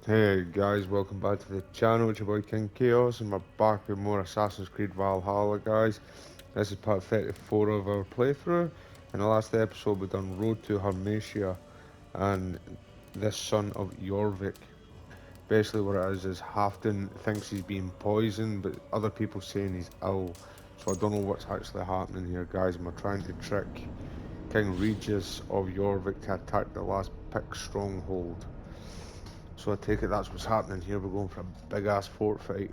Hey guys, welcome back to the channel. It's your boy King-Khaos and we're back with more Assassin's Creed Valhalla, guys. This is part 34 of our playthrough. In the last episode we done Road to Hermatia and this son of Jorvik. Basically what it is Halfdan thinks he's being poisoned, but other people saying he's ill. So I don't know what's actually happening here, guys, and we're trying to trick King Regis of Jorvik to attack the last Pict stronghold. So I take it that's what's happening here. We're going for a big ass fort fight.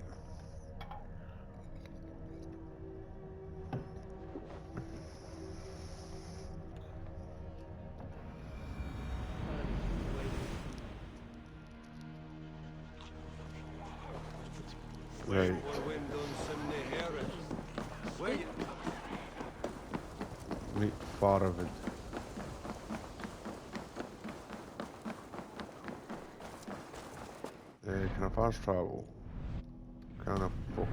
Right. Meet Faravid. Can I fast travel? Can I fuck?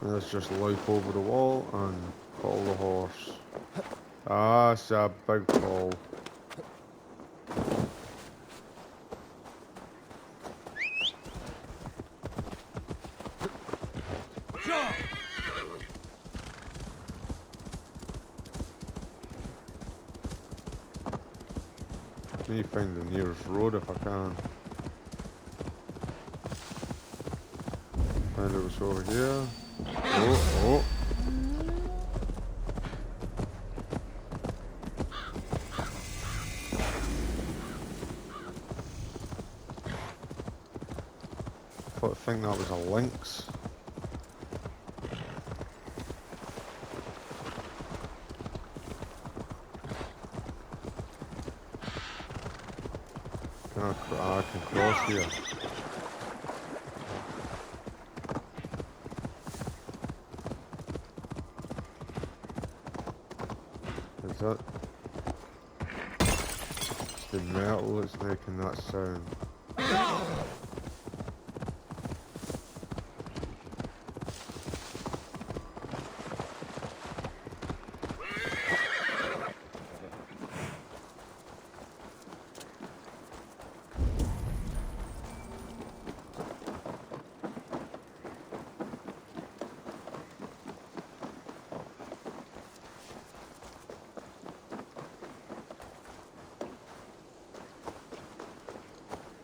Let's just leap over the wall and follow the horse. Ah, it's a big fall. Need to find the nearest road if I can. And it was over here. Oh. I think that was a lynx. I can cross here. Is that? It's the metal that's making that sound.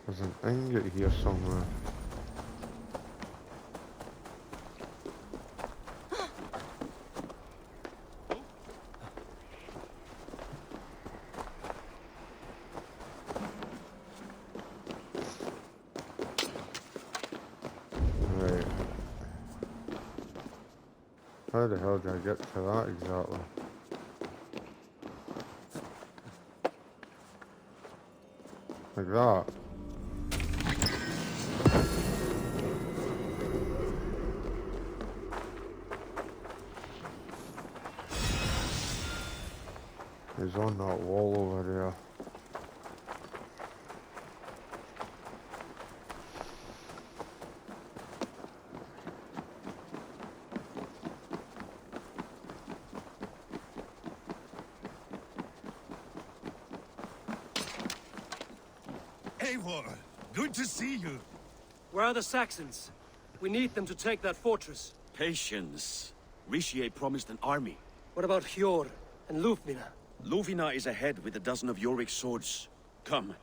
There's an ingot here somewhere. Right. How the hell did I get to that exactly? Like that. He's on that wall over there. Eivor, good to see you. Where are the Saxons? We need them to take that fortress. Patience. Richier promised an army. What about Hjor and Lufmina? Lovina is ahead with a dozen of Yorik's swords. Come.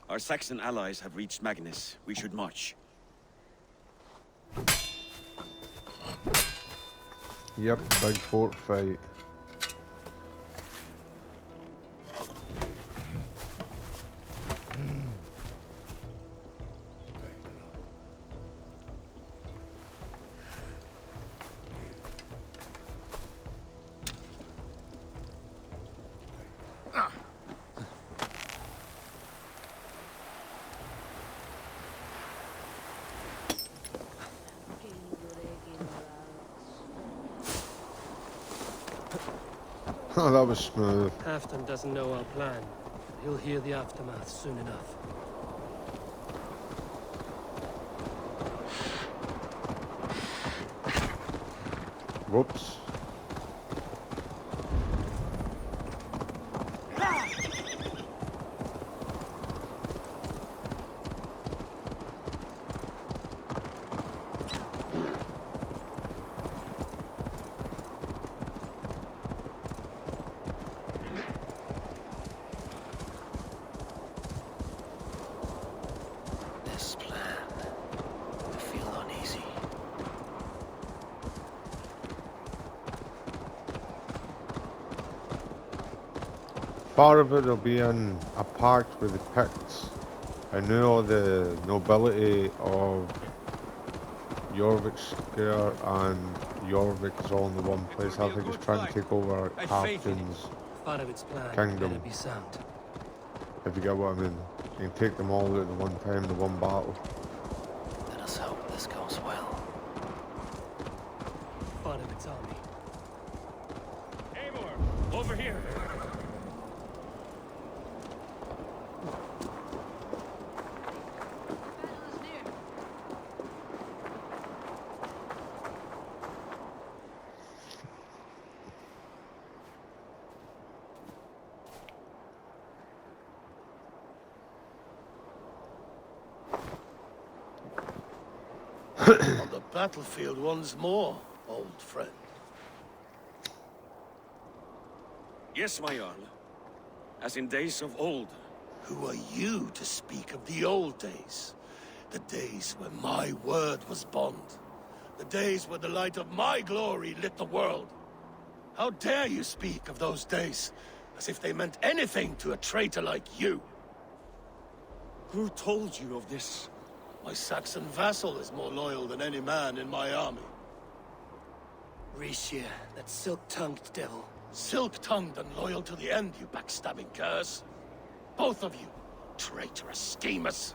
Our Saxon allies have reached Magnus. We should march. Yep, big fort fight. Oh, that was smooth. Halfdan doesn't know our plan. He'll hear the aftermath soon enough. Whoops. Part of it will be in a pact with the Picts. I know the nobility of Yorkshire and Jorvik is all in the one place. I think it's trying to take over Halfton's Part of its plan kingdom. better be sound. If you get what I mean. You can take them all out at the one time, the one battle. Let us hope this goes well. Part of its army. Eivor, over here. On the battlefield once more, old friend. Yes, my Jarl. As in days of old. Who are you to speak of the old days? The days when my word was bond. The days when the light of my glory lit the world. How dare you speak of those days, as if they meant anything to a traitor like you? Who told you of this? My Saxon vassal is more loyal than any man in my army. Rishia, that silk-tongued devil. Silk-tongued and loyal to the end, you backstabbing curs. Both of you, traitorous schemers.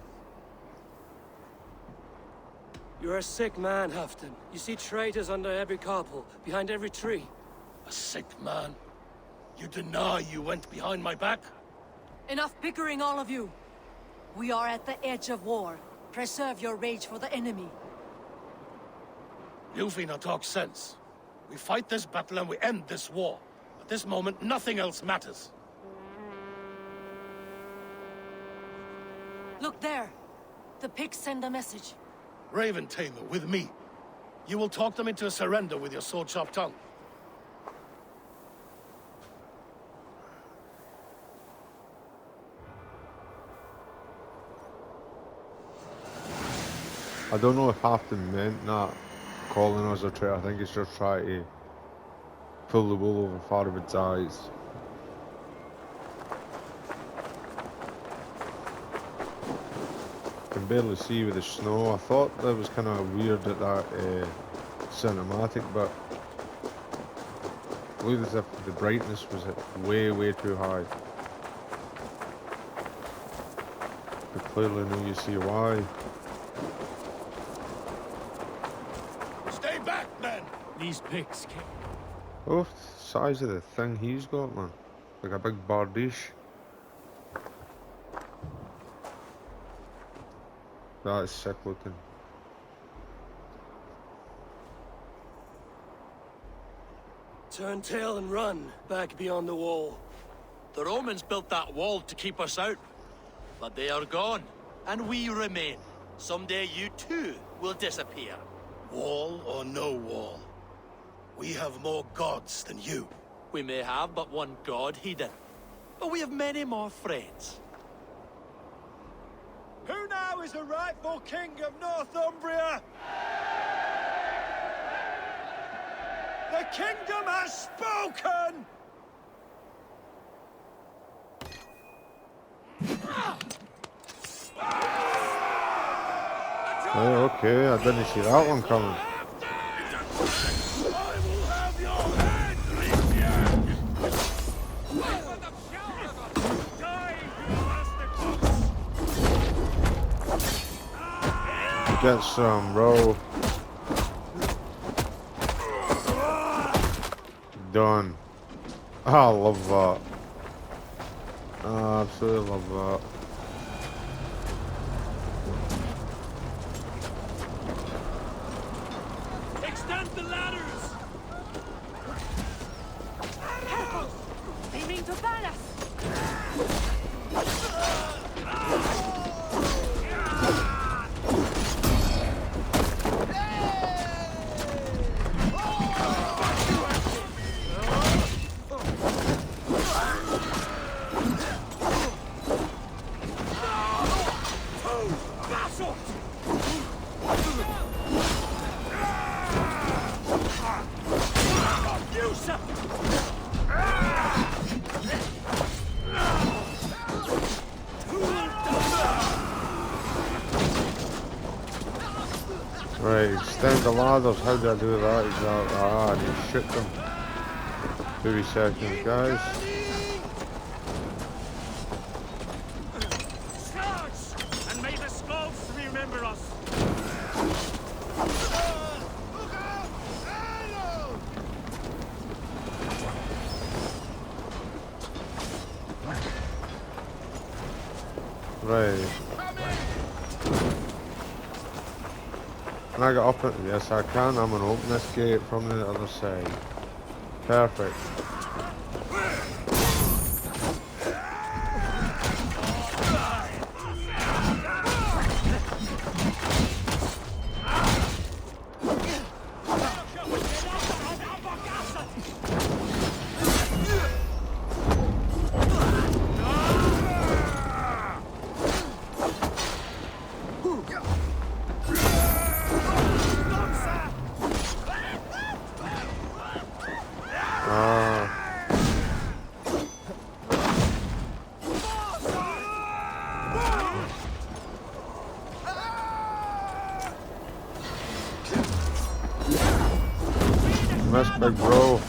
You're a sick man, Hafton. You see traitors under every carpel, behind every tree. A sick man? You deny you went behind my back? Enough bickering, all of you. We are at the edge of war. Preserve your rage for the enemy. Lufina talks sense. We fight this battle and we end this war. At this moment, nothing else matters. Look there. The pigs send a message. Raven Tamer, with me. You will talk them into a surrender with your sword-sharp tongue. I don't know if Halfton meant that, calling us a traitor. I think he's just trying to pull the wool over Farwood's eyes. I can barely see with the snow. I thought that was kind of weird at that cinematic, but it looked as if the brightness was way, way too high. But clearly now you see why. Stay back, men! These pigs can't. Oh, the size of the thing he's got, man. Like a big bardiche. That is sick looking. Turn tail and run, back beyond the wall. The Romans built that wall to keep us out. But they are gone, and we remain. Someday you too will disappear. Wall or no wall, we have more gods than you. We may have but one god, Heathen. But we have many more friends. Who now is the rightful king of Northumbria? The kingdom has spoken! Oh, okay, I didn't see that one coming. I will have your head, Lysian! Die, you bastard! Get some, bro. Done. I love that. I absolutely love that. Extend the ladders! They mean to ban us! extend the ladders. How do I do that exactly? Ah, I need to shoot them. 2 seconds, guys. Charge! And may the skulls remember us! Right. Can I get up it? Yes, I can. I'm going to open this gate from the other side. Perfect. Miss big bro.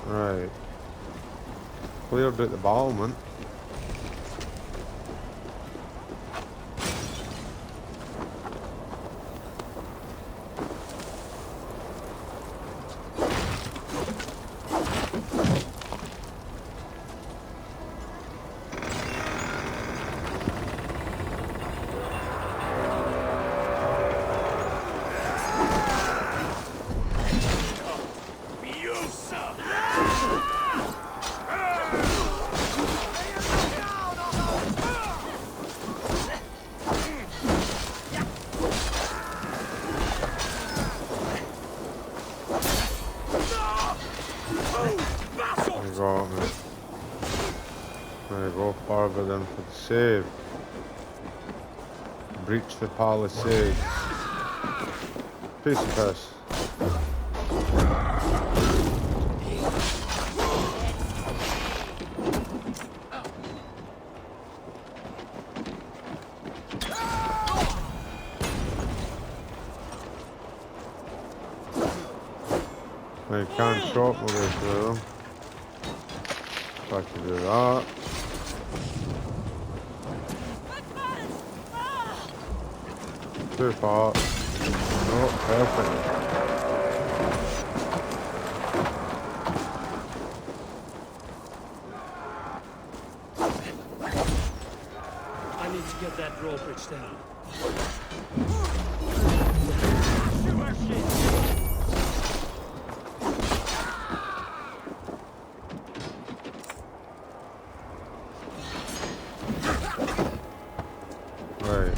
Right. Cleared out the battlement. There you go, farther than for the save. Breach the palisades. Piece of piss. I can't shot my way through them. If I can do that. Too far. Oh, perfect. I need to get that drawbridge down. Right.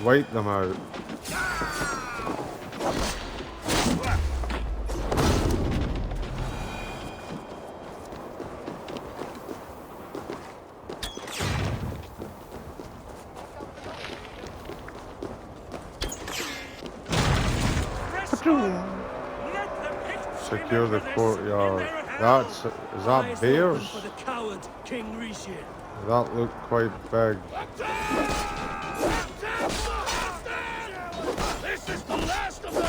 Wipe them out. Secure the courtyard. Is that bears? For the coward King Rishi. That looked quite big. This is the last of them!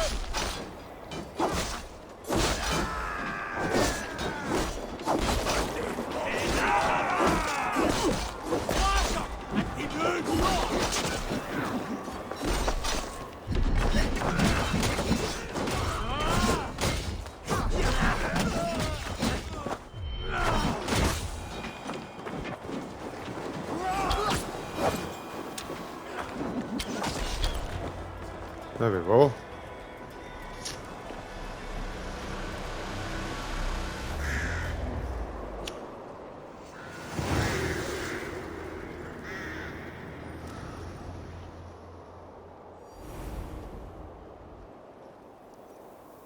There we go.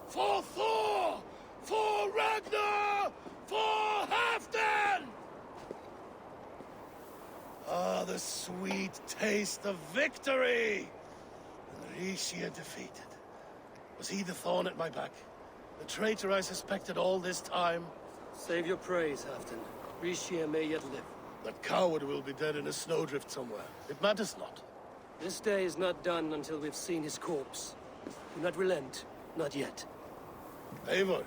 For Thor! For Ragnar! For Halfdan! the sweet taste of victory! And Rishia defeated. Was he the thorn at my back? The traitor I suspected all this time? Save your praise, Halfdan. Rishia may yet live. That coward will be dead in a snowdrift somewhere. It matters not. This day is not done until we've seen his corpse. Do not relent. Not yet. Eivor,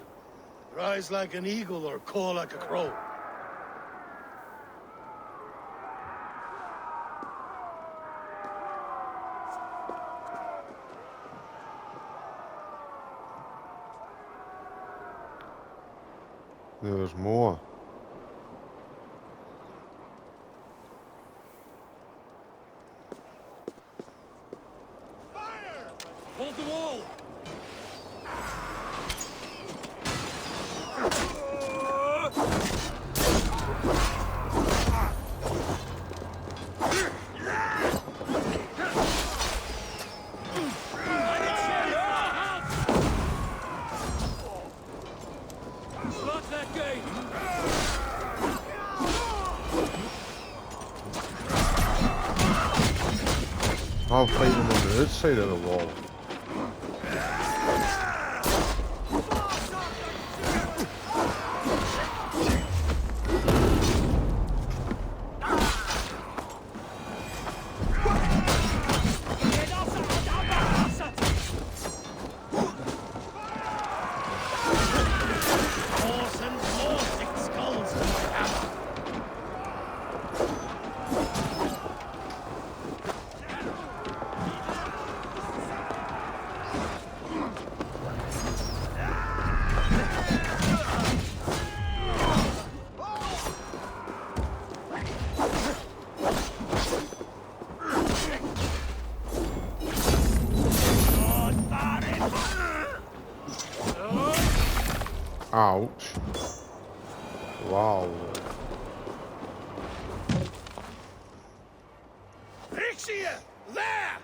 rise like an eagle or caw like a crow. There's more. Hold the wall! Lock that gate! I'll fight them on the outside of the wall. Ouch. Wow. Rishia! There!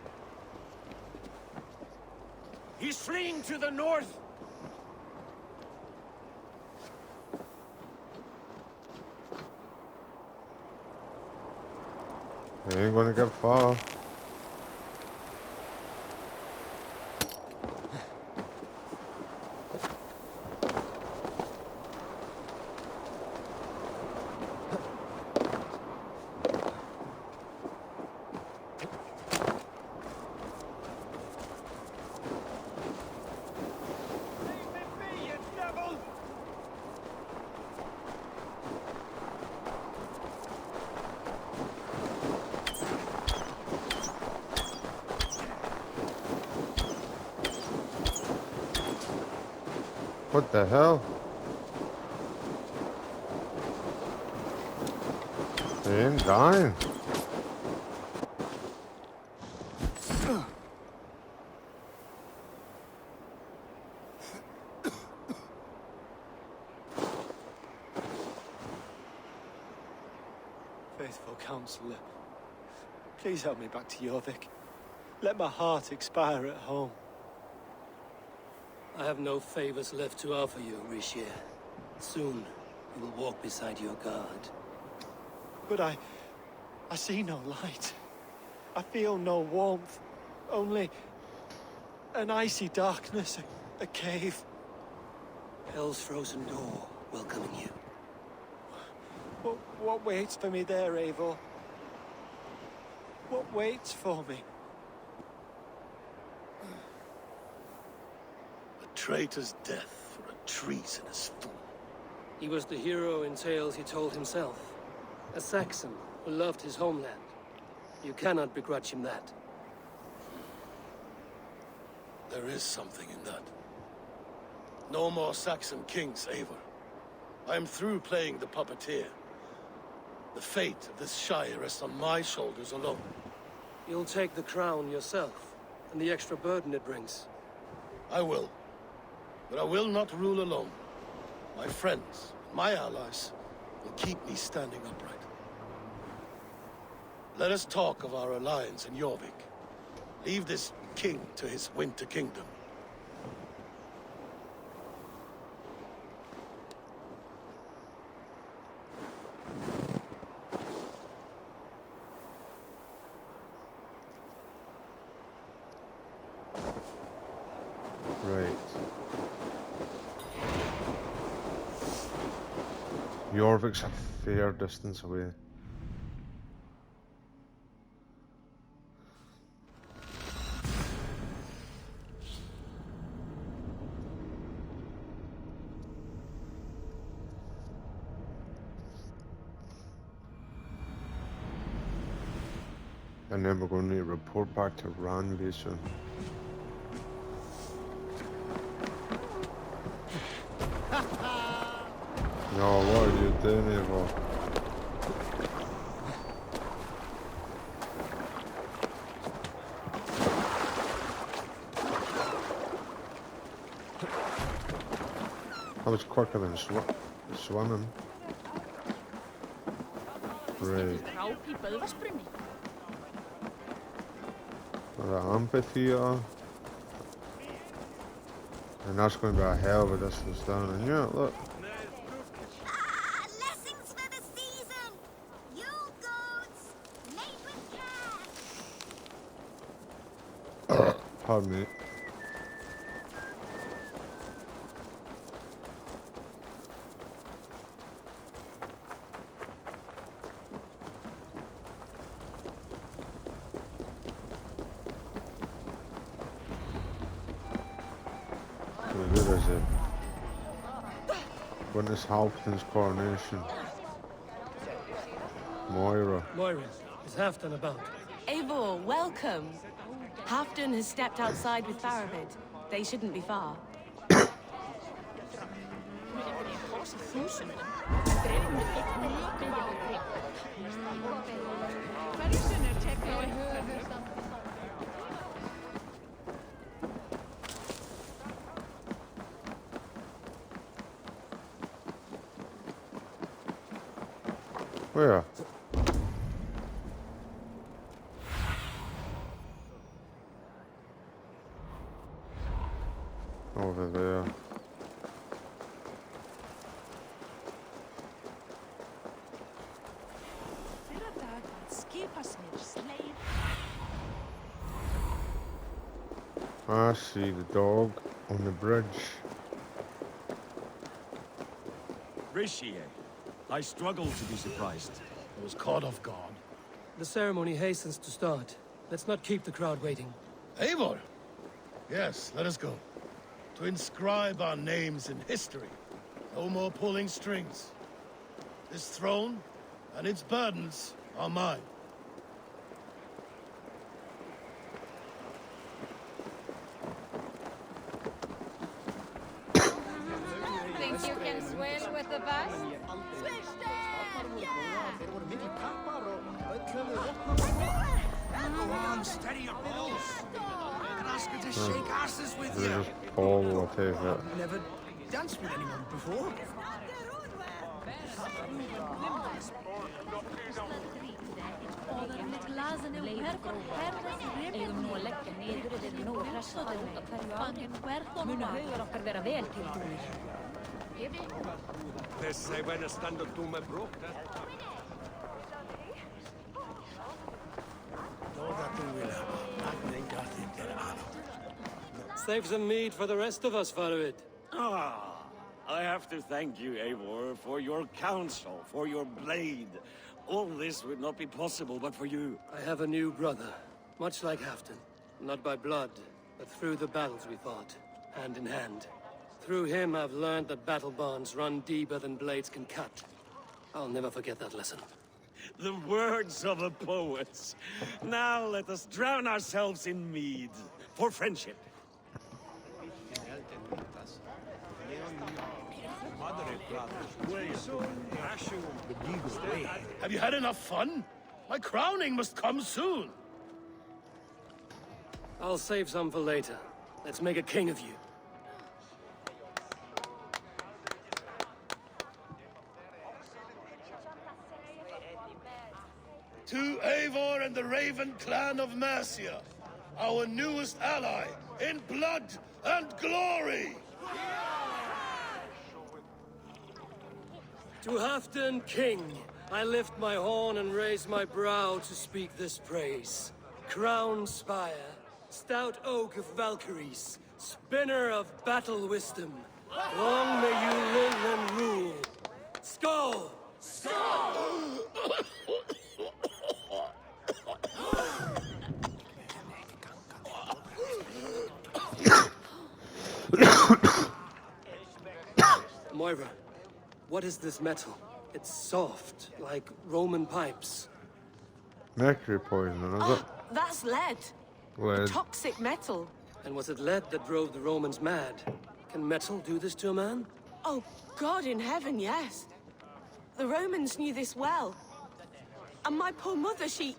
He's fleeing to the north. They ain't gonna get far. What the hell? They ain't dying. Faithful counselor, please help me back to Jorvik. Let my heart expire at home. I have no favors left to offer you, Rishia. Soon, you will walk beside your god. But I see no light. I feel no warmth. Only an icy darkness, a cave. Hell's frozen door welcoming you. What waits for me there, Eivor? What waits for me? A traitor's death for a treasonous fool. He was the hero in tales he told himself. A Saxon who loved his homeland. You cannot begrudge him that. There is something in that. No more Saxon kings, Eivor. I am through playing the puppeteer. The fate of this Shire rests on my shoulders alone. You'll take the crown yourself, and the extra burden it brings. I will. But I will not rule alone. My friends, my allies, will keep me standing upright. Let us talk of our alliance in Jorvik. Leave this king to his winter kingdom. Right. Jorvik's a fair distance away. And then we're going to need to report back to Ranby soon. No, what are you doing, Evo? That was quicker than swimming. Right. The amphitheater. And that's going to be a hell of a distance down. And yeah, look. Lessons for the season! Yule goats, made with care! Pardon me. Where is it? Witness Halfton's coronation. Moira. Moira, is Halfton about? Eivor, welcome. Halfton has stepped outside with Faravid. They shouldn't be far. Where? Over there. I see the dog on the bridge. Rishi, I struggle to be surprised. I was caught off guard. The ceremony hastens to start. Let's not keep the crowd waiting. Eivor! Yes, let us go. To inscribe our names in history. No more pulling strings. This throne and its burdens are mine. Think you can swim with the bus? Switch them! Yeah! Go on, steady your balls. I can ask her to shake asses with They you. just all will take it. Never danced with anyone before. Save some meat for the rest of us, Faravid. Ah, I have to thank you, Eivor, for your counsel, for your blade. All this would not be possible but for you. I have a new brother, much like Halfton. Not by blood, but through the battles we fought, hand in hand. Through him, I've learned that battle bonds run deeper than blades can cut. I'll never forget that lesson. The words of a poet. Now let us drown ourselves in mead. For friendship. Have you had enough fun? My crowning must come soon. I'll save some for later. Let's make a king of you. To Eivor and the Raven clan of Mercia, our newest ally in blood and glory! To Halfton, king, I lift my horn and raise my brow to speak this praise. Crown spire, stout oak of Valkyries, Spinner of battle wisdom, long may you live and rule. Skull! Moira, what is this metal? It's soft, like Roman pipes. Mercury poisoning, is it? That's lead. Lead. Toxic metal. And was it lead that drove the Romans mad? Can metal do this to a man? Oh, God in heaven, yes. The Romans knew this well. And my poor mother, she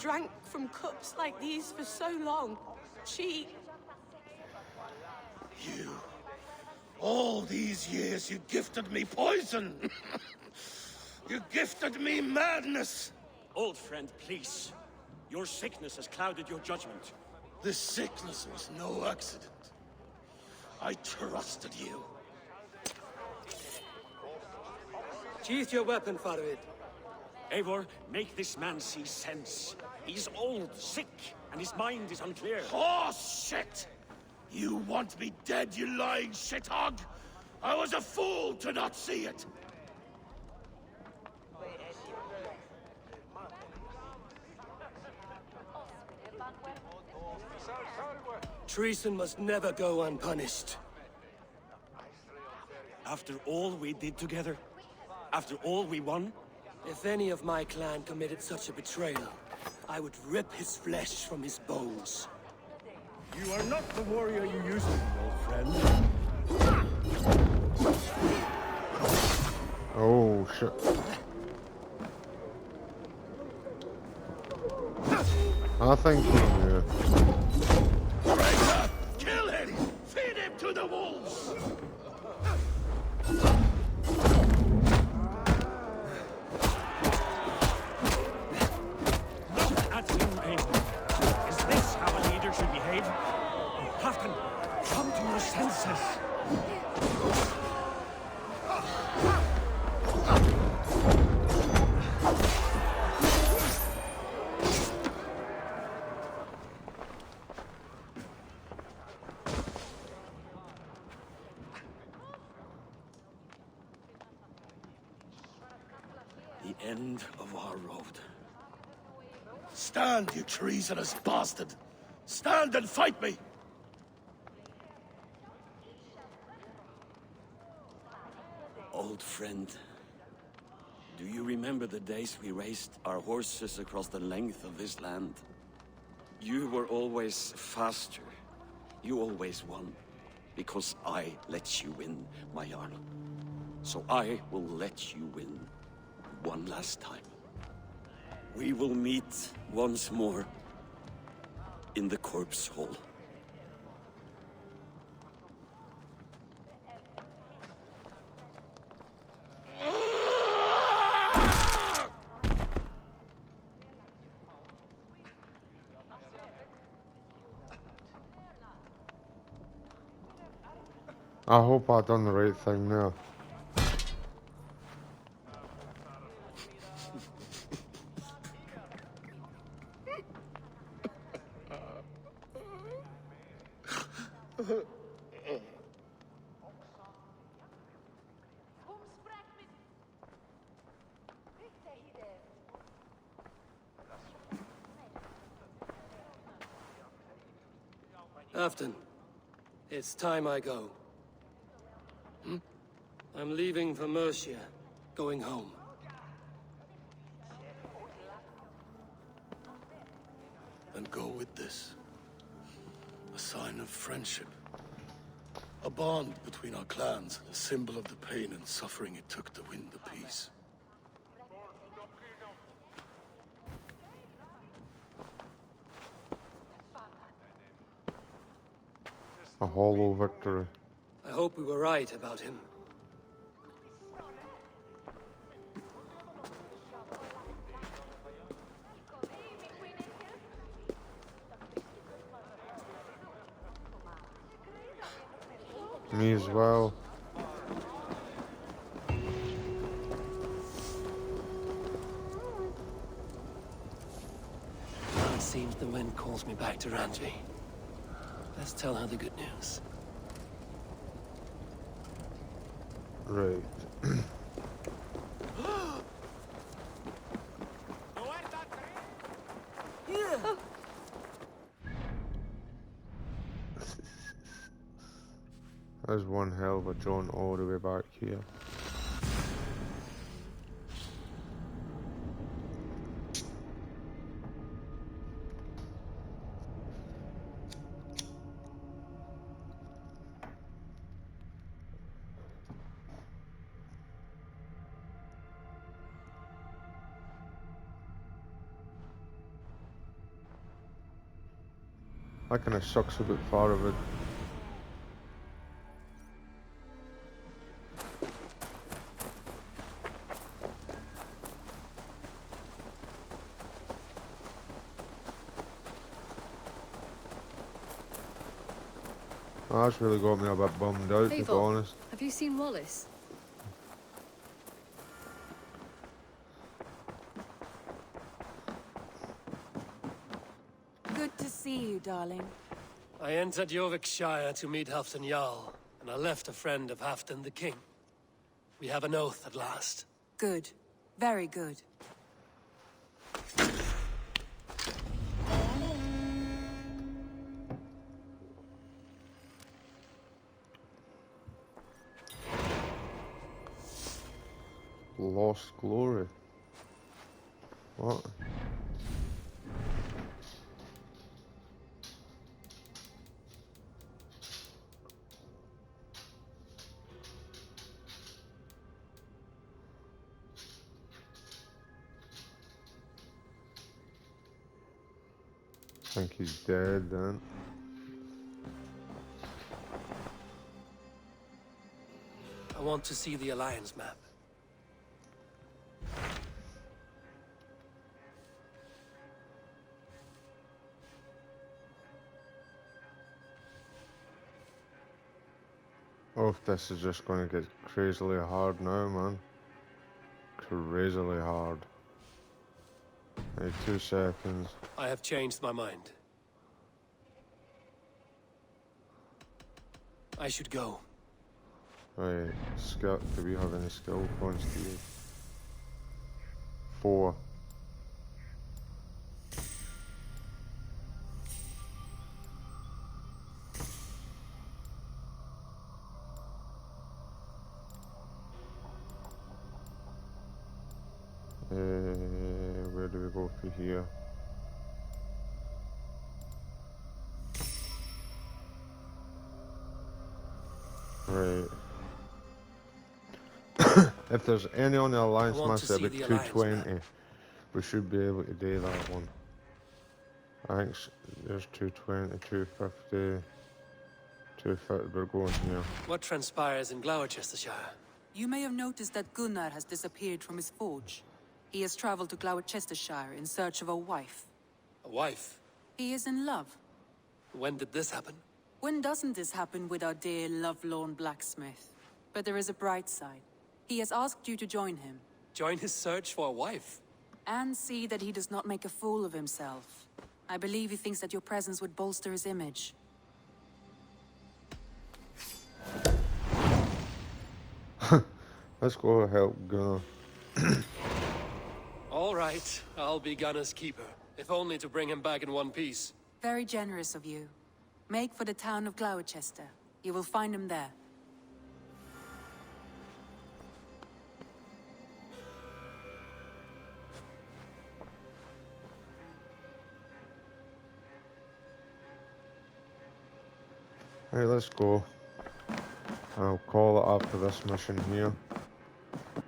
drank from cups like these for so long. You. All these years you gifted me poison. You gifted me madness. Old friend, please. Your sickness has clouded your judgment. This sickness was no accident. I trusted you. Sheath your weapon, Farid. Eivor, make this man see sense. He's old, sick, and his mind is unclear. Horse shit! You want me dead, you lying shithog? I was a fool to not see it. Treason must never go unpunished. After all we did together? After all we won? If any of my clan committed such a betrayal, I would rip his flesh from his bones. You are not the warrior you used to be, old friend. Oh, shit. I think yeah. Traitor! Kill him! Feed him to the wolves! Look at him, Eivor. Is this how a leader should behave? Halfdan, come to your senses. The end of our road. Stand, you treasonous bastard! Stand and fight me! Old friend, do you remember the days we raced our horses across the length of this land? You were always faster. You always won. Because I let you win, my Jarl. So I will let you win one last time. We will meet once more in the corpse hall. I hope I done the right thing now. Halfdan, it's time I go. I'm leaving for Mercia, going home. Then go with this. A sign of friendship. A bond between our clans, a symbol of the pain and suffering it took to win the peace. A hollow victory. I hope we were right about him. Me as well. It seems the wind calls me back to Randvi. Let's tell her the good news. Right. There's one hell of a jaunt all the way back here. That kind of sucks a bit far of it. That's really got me a bit bummed out, to be honest. Have you seen Wallace? Good to see you, darling. I entered Yorkshire to meet Halfdan Jarl, and I left a friend of Halfdan the King. We have an oath at last. Good. Very good. Lost glory. What? I think he's dead then. I want to see the Alliance map. Oh, this is just going to get crazily hard now, man. Crazily hard. Hey, 2 seconds. I have changed my mind. I should go. Right, Scott, do we have any skill points to use? 4. Where do we go through here? Right. If there's any on the Alliance map, it'll be 220. We should be able to do that one. I think there's 220, 250, 250. We're going here. What transpires in Gloucestershire? You may have noticed that Gunnar has disappeared from his forge. He has traveled to Gloucestershire in search of a wife. A wife? He is in love. When did this happen? When doesn't this happen with our dear lovelorn blacksmith? But there is a bright side. He has asked you to join him. Join his search for a wife? And see that he does not make a fool of himself. I believe he thinks that your presence would bolster his image. Let's go help Gunnar. All right, I'll be Gunnar's keeper. If only to bring him back in one piece. Very generous of you. Make for the town of Gloucester. You will find him there. Hey, let's go. I'll call it after this mission here.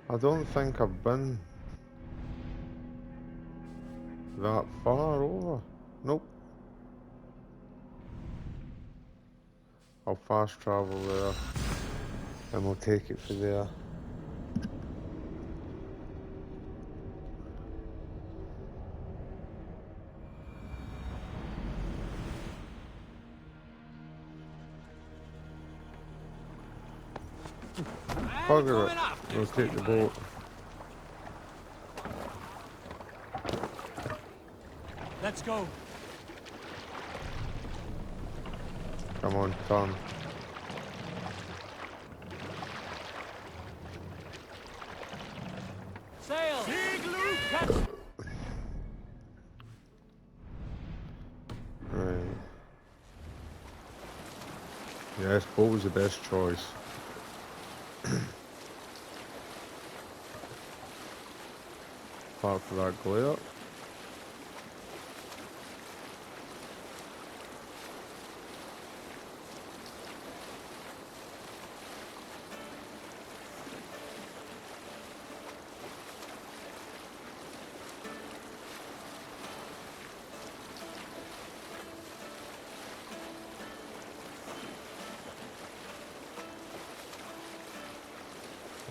I don't think I've been that far over. Nope. I'll fast travel there and we'll take it from there. Bugger it. We'll take the boat. Let's go. Come on, turn. Sail! Right. Yes, boat was the best choice. Apart from that glare.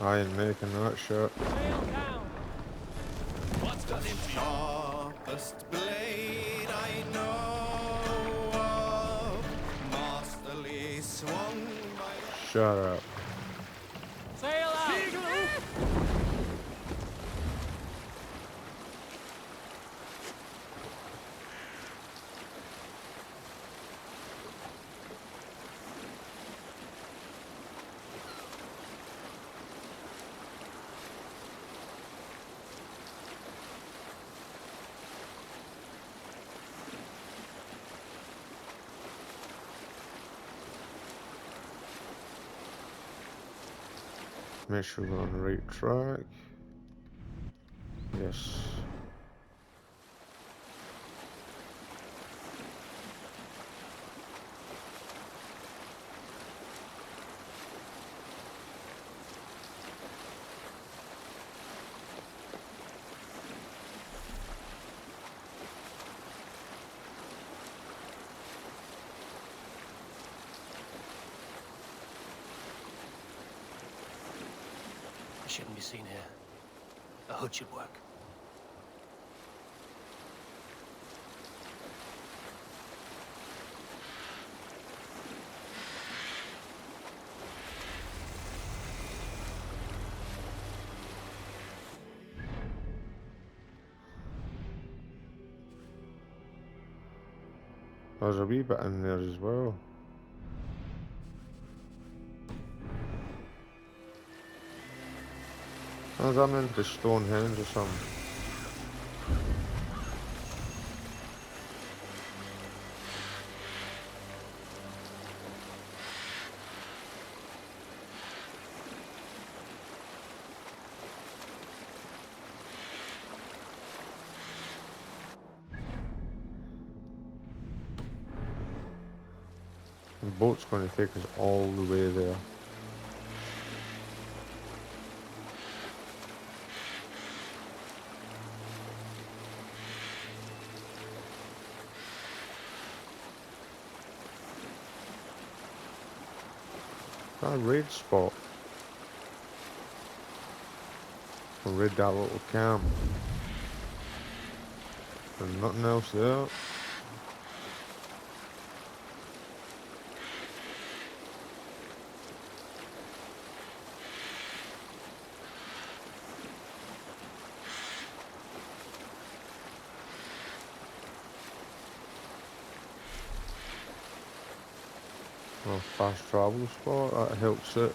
I ain't making that shit. Sail down! What's got into sharpest blade I know of, masterly swung by... Shut up. Sail out! Make sure we're on the right track. Yes. I shouldn't be seen here. A hood should work. There's a wee bit in there as well. Is that meant to be Stonehenge or something? The boat's going to take us all the way there. That raid spot. We'll raid that little camp. There's nothing else there. Oh, fast travel spot, that helps it.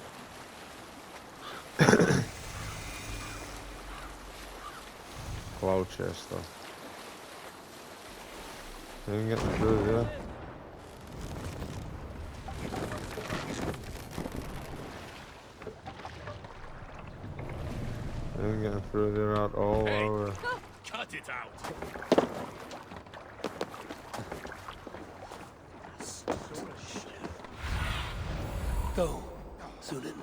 Gloucester. You can get through there. You ain't getting through there at all, are we? Cut it out! Go, Sunan.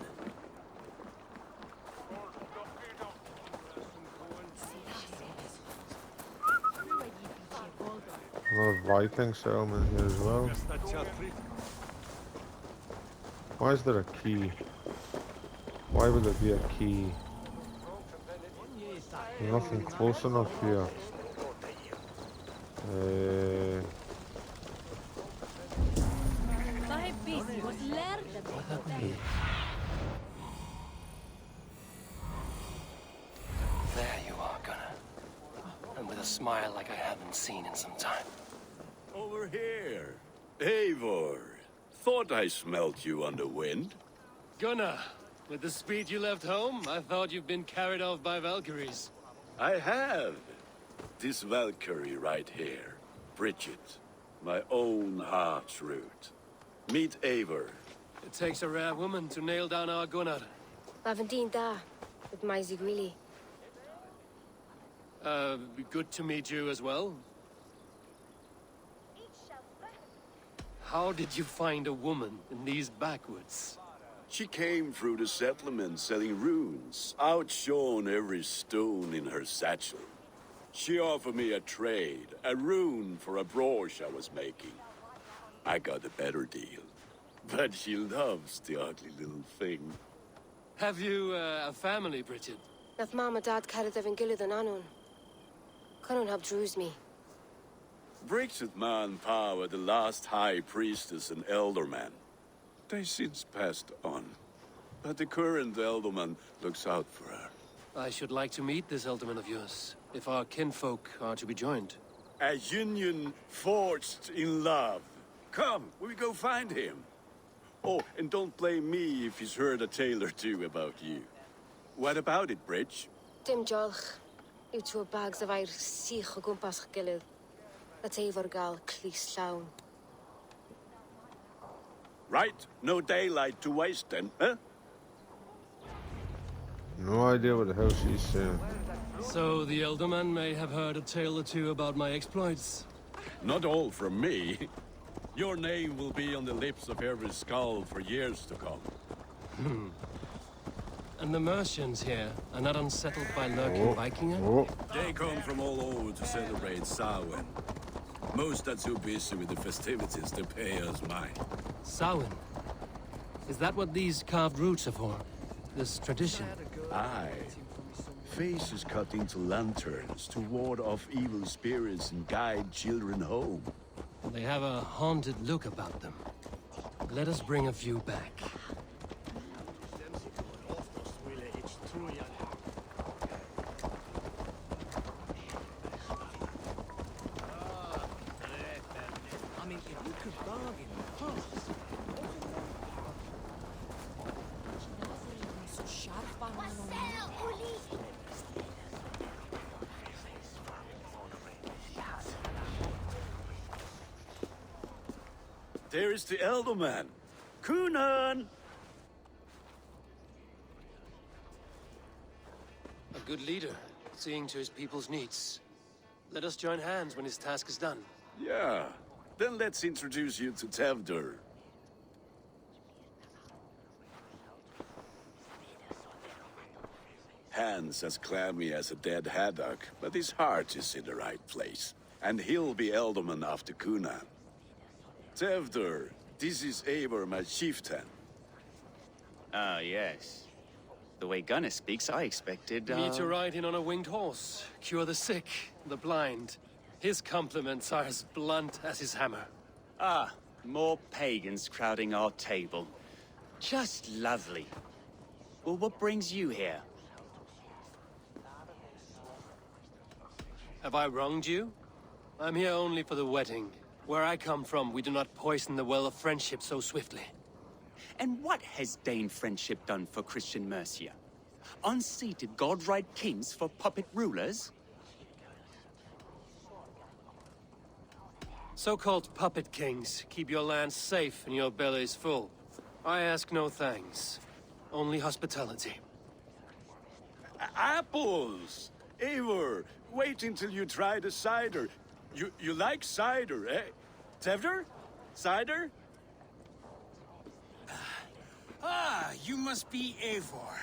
Another Viking settlement here as well. Why is there a key? Why would there be a key? Nothing close enough here. There you are, Gunnar. And with a smile like I haven't seen in some time. Over here. Eivor. Thought I smelt you on the wind. Gunnar, with the speed you left home, I thought you've been carried off by Valkyries. I have. This Valkyrie right here. Bridget. My own heart's root. Meet Eivor. It takes a rare woman to nail down our Gunnar. Lavendine da, with my Zigwili. Good to meet you as well. How did you find a woman in these backwoods? She came through the settlement selling runes, outshone every stone in her satchel. She offered me a trade, a rune for a brooch I was making. I got a better deal. But she loves the ugly little thing. Have you a family, Bridget? Naf mama dad carried evan gilid an anon. Cannon have drews me. Bridget man power the last high priestess and elderman. They since passed on. But the current elderman looks out for her. I should like to meet this elderman of yours, if our kinfolk are to be joined. A union forged in love. Come, we go find him. Oh, and don't blame me if he's heard a tale or two about you. What about it, Bridge? Dim jolch. You two bags of air sich o gwmpas gilid. That's Eivor gal clis llawn. Right, no daylight to waste then, huh? No idea what the hell she's saying. So the elderman may have heard a tale or two about my exploits. Not all from me. Your name will be on the lips of every skull for years to come. And the Mercians here are not unsettled by lurking Vikinger? They come from all over to celebrate Samhain. Most are too busy with the festivities to pay us mind. Samhain? Is that what these carved roots are for? This tradition? Aye. Faces cut into lanterns to ward off evil spirits and guide children home. They have a haunted look about them. Let us bring a few back. There is the Elderman. Kunan! A good leader, seeing to his people's needs. Let us join hands when his task is done. Yeah. Then let's introduce you to Tevdur. Hands as clammy as a dead haddock, but his heart is in the right place. And he'll be Elderman after Kunan. Tevdur, this is Eivor, my chieftain. Ah, yes. The way Gunnar speaks, I expected, Me to ride in on a winged horse, cure the sick, the blind. His compliments are as blunt as his hammer. Ah, more pagans crowding our table. Just lovely. Well, what brings you here? Have I wronged you? I'm here only for the wedding. Where I come from, we do not poison the well of friendship so swiftly. And what has Dane friendship done for Christian Mercia? Unseated godright kings for puppet rulers? So-called puppet kings keep your lands safe and your bellies full. I ask no thanks, only hospitality. Apples! Eivor, wait until you try the cider. You like cider, eh? Tevdur? Cider? Ah, you must be Eivor.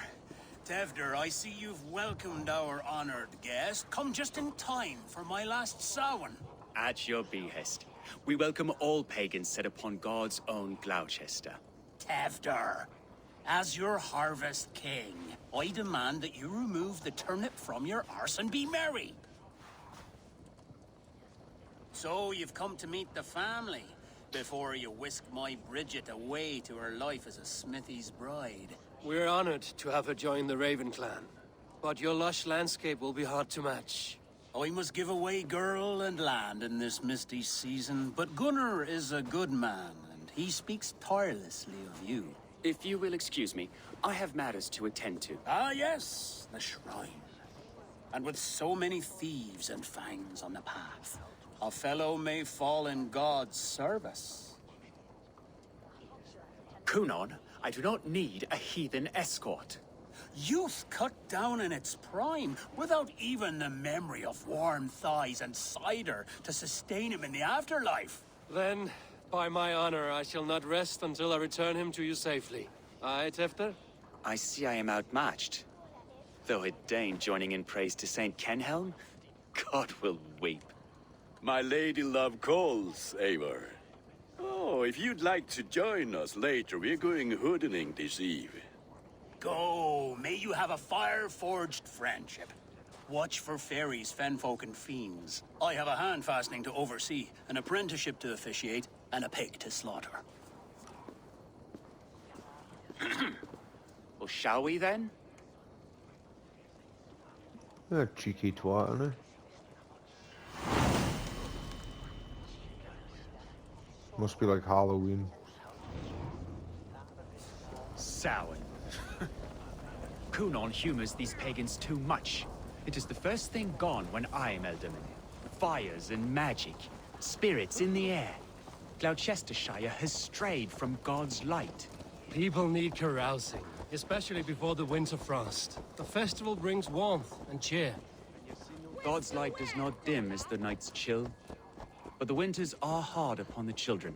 Tevdur, I see you've welcomed our honored guest. Come just in time for my last Samhain. At your behest. We welcome all pagans set upon God's own Gloucester. Tevdur, as your harvest king, I demand that you remove the turnip from your arse and be merry. So you've come to meet the family, before you whisk my Bridget away to her life as a smithy's bride. We're honored to have her join the Raven clan. But your lush landscape will be hard to match. I must give away girl and land in this misty season, but Gunnar is a good man, and He speaks tirelessly of you. If you will excuse me, I have matters to attend to. Ah, yes, the shrine. And with so many thieves and fangs on the path, a fellow may fall in God's service. Kunon, I do not need a heathen escort. Youth cut down in its prime, without even the memory of warm thighs and cider to sustain him in the afterlife. Then, by my honor, I shall not rest until I return him to you safely. Aye, Tefter? I see I am outmatched. Though a Dane joining in praise to Saint Kenhelm, God will weep. My lady love calls, Eivor. Oh, if you'd like to join us later, we're going hoodening this eve. Go, may you have a fire-forged friendship. Watch for fairies, fenfolk, and fiends. I have a hand fastening to oversee, an apprenticeship to officiate, and a pig to slaughter. Well, shall we then? Cheeky twat, innit? Must be like Halloween. Samhain. Kunon humors these pagans too much. It is the first thing gone when I am Elderman. Fires and magic, spirits in the air. Gloucestershire has strayed from God's light. People need carousing, especially before the winter frost. The festival brings warmth and cheer. God's light does not dim as the nights chill, but the winters are hard upon the children.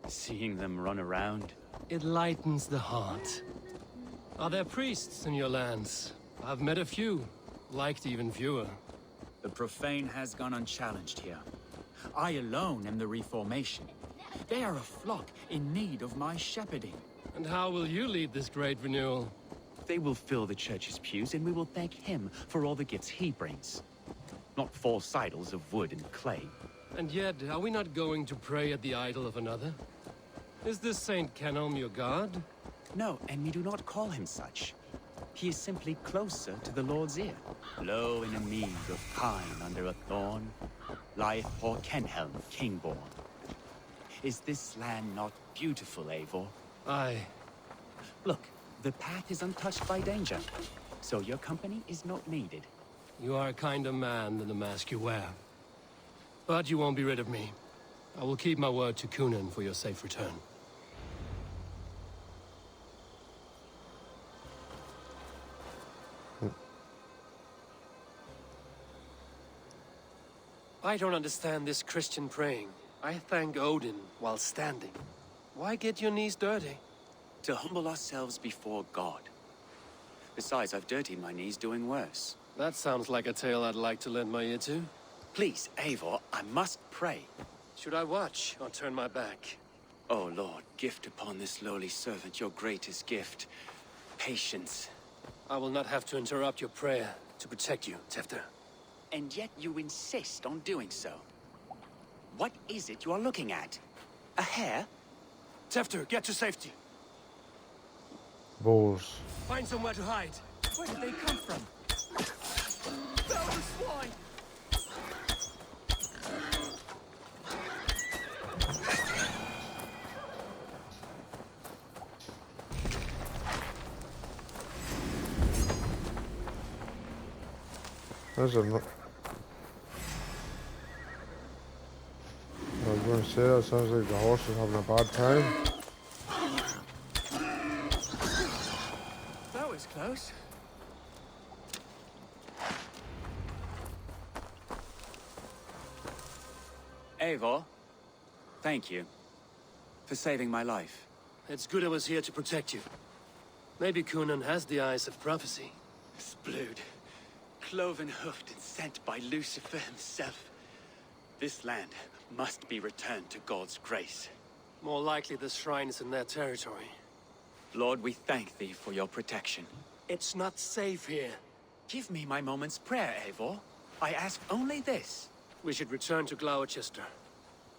Seeing them run around, it lightens the heart. Are there priests in your lands? I've met a few, liked even fewer. the profane has gone unchallenged here. I alone am the reformation. They are a flock in need of my shepherding. And how will you lead this great renewal? They will fill the church's pews, and we will thank him for all the gifts he brings. Not false idols of wood and clay. And yet, are we not going to pray at the idol of another? Is this Saint Kenhelm your god? No, and we do not call him such. He is simply closer to the Lord's ear. Low in a mead of pine under a thorn, lieth poor Kenhelm, king-born. Is this land not beautiful, Eivor? Aye. Look, the path is untouched by danger, so your company is not needed. You are a kinder man than the mask you wear. But you won't be rid of me. I will keep my word to Kunan for your safe return. I don't understand this Christian praying. I thank Odin while standing. Why get your knees dirty? To humble ourselves before God. Besides, I've dirtied my knees doing worse. That sounds like a tale I'd like to lend my ear to. Please, Eivor, I must pray. Should I watch or turn my back? Oh Lord, gift upon this lowly servant your greatest gift. Patience. I will not have to interrupt your prayer to protect you, Tefter. And yet you insist on doing so. What is it you are looking at? A hare? Tefter, get to safety. Balls. Find somewhere to hide. Where did they come from? Those swine! There's a... I was going to say, that sounds like the horse is having a bad time. That was close. Eivor, thank you for saving my life. It's good I was here to protect you. Maybe Kunan has the eyes of prophecy. Splood, cloven-hoofed and sent by Lucifer himself. This land must be returned to God's grace. More likely the shrine is in their territory. Lord, we thank thee for your protection. It's not safe here. Give me my moment's prayer, Eivor. I ask only this. We should return to Gloucester.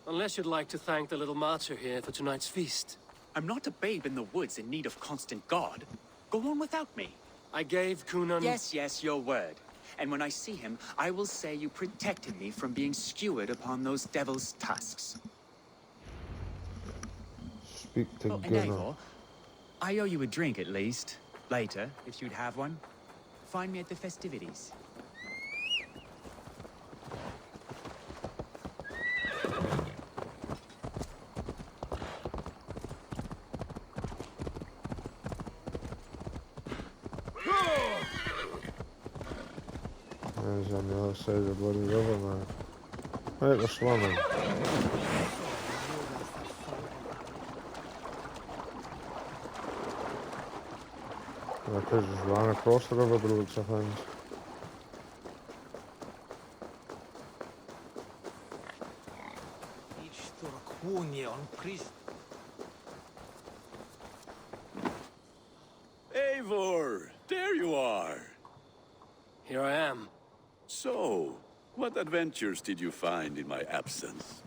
Unless you'd like to thank the little martyr here for tonight's feast. I'm not a babe in the woods in need of constant guard. Go on without me. I gave Kunan... Yes, your word. And when I see him, I will say you protected me from being skewered upon those devil's tusks. speak to Oh, and Gunnar. Eivor, I owe you a drink at least. Later, if you'd have one. Find me at the festivities. There's on the other side of the bloody river, man. Right, we're swimming. I could just run across the river by the looks of things. Eivor, there you are. Here I am. So, what adventures did you find in my absence?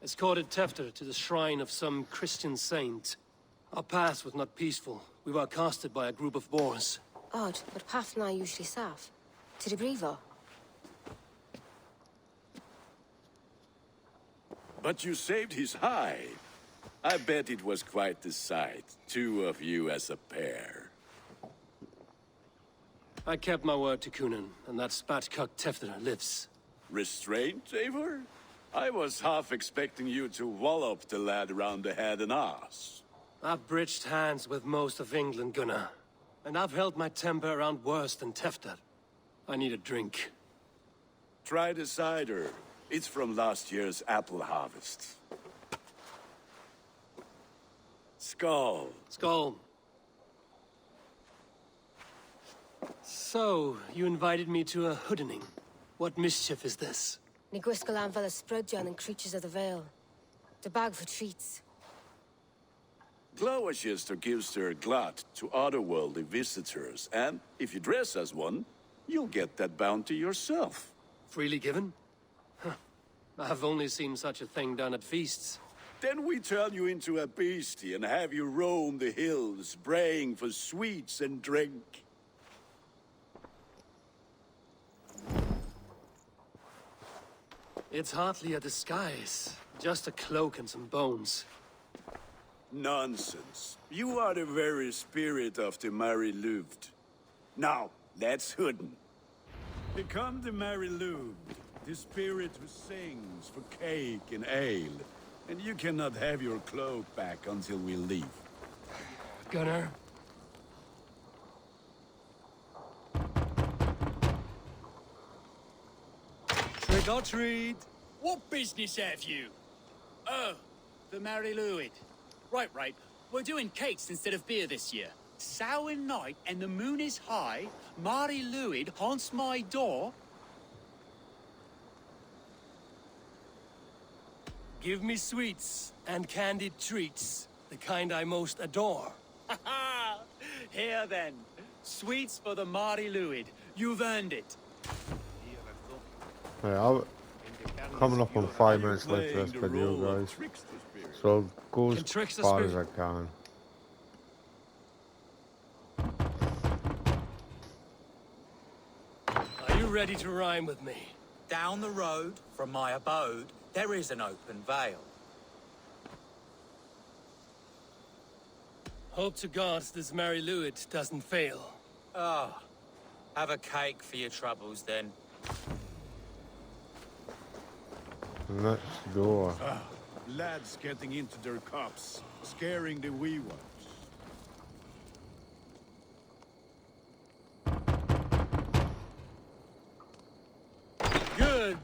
Escorted Tefter to the shrine of some Christian saint. Our path was not peaceful. We were accosted by a group of boars. Odd, but path na usually safe. To the brievo. But you saved his hide. I bet it was quite the sight, two of you as a pair. I kept my word to Kunin, and that spat-cuck Tefter lives. Restraint, Eivor? I was half expecting you to wallop the lad around the head and ass. I've bridged hands with most of England, Gunnar. And I've held my temper around worse than Tefter. I need a drink. Try the cider. It's from last year's apple harvest. Skull. Skull. So, you invited me to a hoodening. What mischief is this? Ní gwisgo an fel ysbrydion and creatures of the Vale. The bag for treats. Gloucester gives their glut to otherworldly visitors, and if you dress as one, you'll get that bounty yourself. Freely given? Huh. I've only seen such a thing done at feasts. Then we turn you into a beastie and have you roam the hills, braying for sweets and drink. It's hardly a disguise. Just a cloak and some bones. Nonsense. You are the very spirit of the Mary Louved. Now, let's hooden. Become the Mary Louved, the spirit who sings for cake and ale. And you cannot have your cloak back until we leave. Gunnar. Trick or treat. What business have you? Oh, the Mary Louid. Right. We're doing cakes instead of beer this year. Sour night and the moon is high. Mary Louid haunts my door. Give me sweets and candied treats. The kind I most adore. Here then. Sweets for the Mary Louid. You've earned it. Yeah, coming up on 5 minutes left for this video, guys. So I'll go as far as I can. Are you ready to rhyme with me? Down the road from my abode, there is an open vale. Hope to God this Mary Louid doesn't fail. Ah, have a cake for your troubles then. Next door. Lads getting into their cups, scaring the wee ones. Good!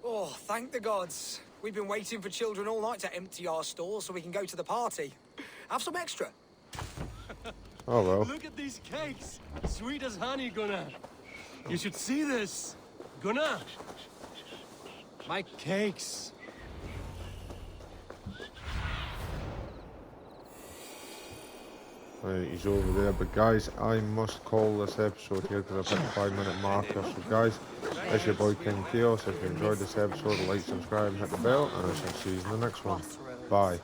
Oh, thank the gods. We've been waiting for children all night to empty our stores so we can go to the party. Have some extra. Oh well. Look at these cakes! Sweet as honey, Gunnar. You should see this. Gunnar! My cakes. Right, he's over there, but guys, I must call this episode here because I've hit the 5-minute marker. So guys, it's your boy King-Khaos. If you enjoyed this episode, like, subscribe and hit the bell, and I shall see you in the next one. Bye.